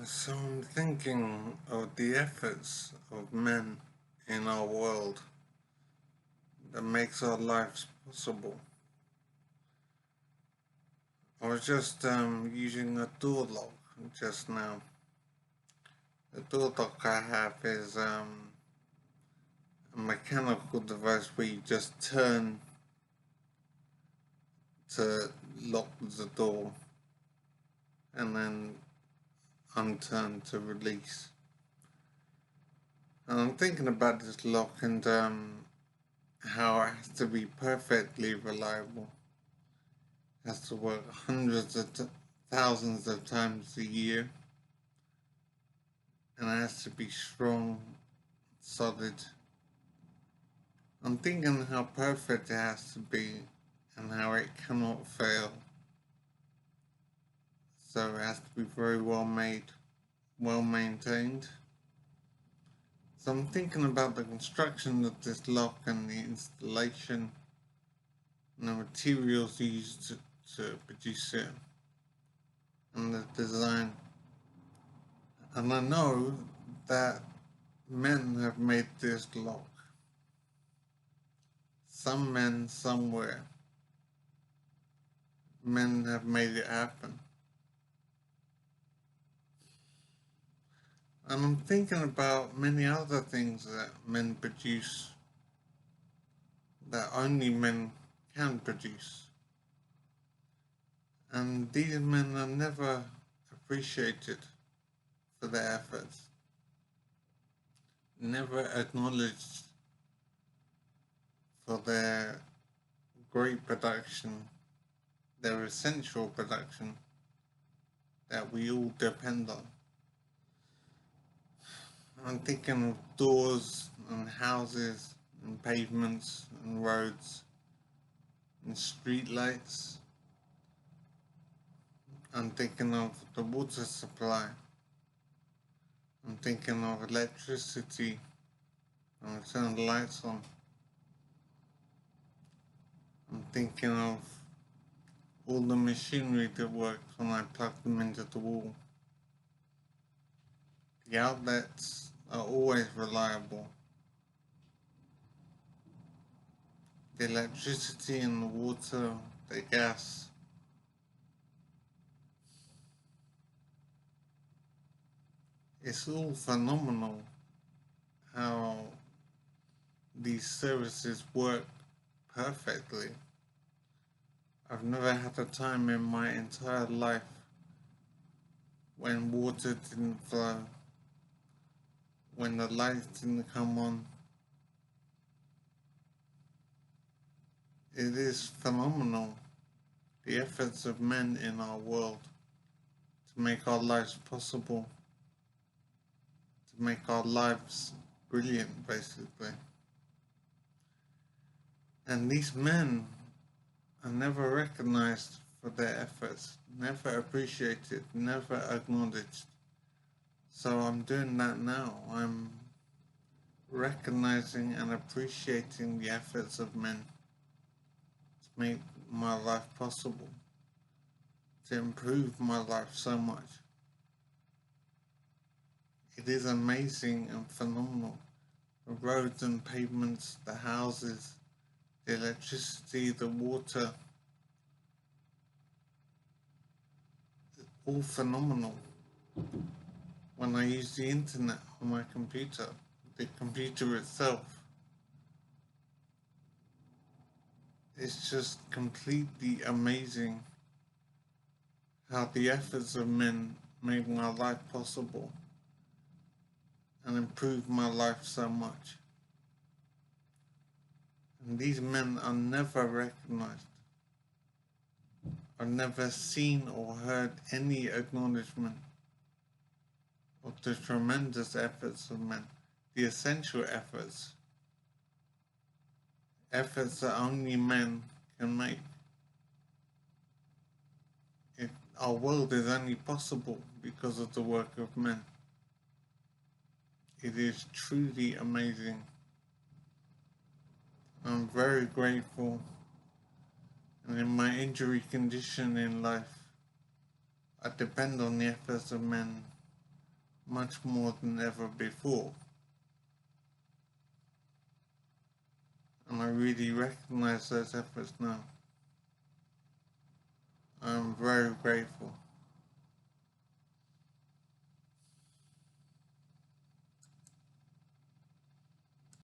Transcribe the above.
So I'm thinking of the efforts of men in our world that makes our lives possible. I was just using a door lock just now. The door lock I have is a mechanical device where you just turn to lock the door and then unturn to release. And I'm thinking about this lock and how it has to be perfectly reliable. Has to work hundreds of thousands of times a year, and it has to be strong, solid. I'm thinking how perfect it has to be and how it cannot fail. So it has to be very well made, well maintained. So I'm thinking about the construction of this lock and the installation and the materials used to produce it and the design. And I know that men have made this lock. Some men somewhere, men have made it happen. And I'm thinking about many other things that men produce that only men can produce. And these men are never appreciated for their efforts, never acknowledged for their great production, their essential production that we all depend on. I'm thinking of doors and houses and pavements and roads and street lights. I'm thinking of the water supply. I'm thinking of electricity when I turn the lights on. I'm thinking of all the machinery that works when I plug them into the wall. The outlets are always reliable. The electricity and the water, the gas. It's all phenomenal how these services work perfectly. I've never had a time in my entire life when water didn't flow, when the lights didn't come on. It is phenomenal, the efforts of men in our world to make our lives possible, to make our lives brilliant, basically. And these men are never recognized for their efforts, never appreciated, never acknowledged. So I'm doing that now. I'm recognizing and appreciating the efforts of men to make my life possible, to improve my life so much. It is amazing and phenomenal. The roads and pavements, the houses, the electricity, the water, all phenomenal. When I use the internet on my computer, the computer itself, it's just completely amazing how the efforts of men made my life possible and improved my life so much. And these men are never recognized. I've never seen or heard any acknowledgement of the tremendous efforts of men, the essential efforts, efforts that only men can make. Our world is only possible because of the work of men. It is truly amazing. I'm very grateful, and in my injury condition in life, I depend on the efforts of men much more than ever before. And I really recognize those efforts now. I'm very grateful.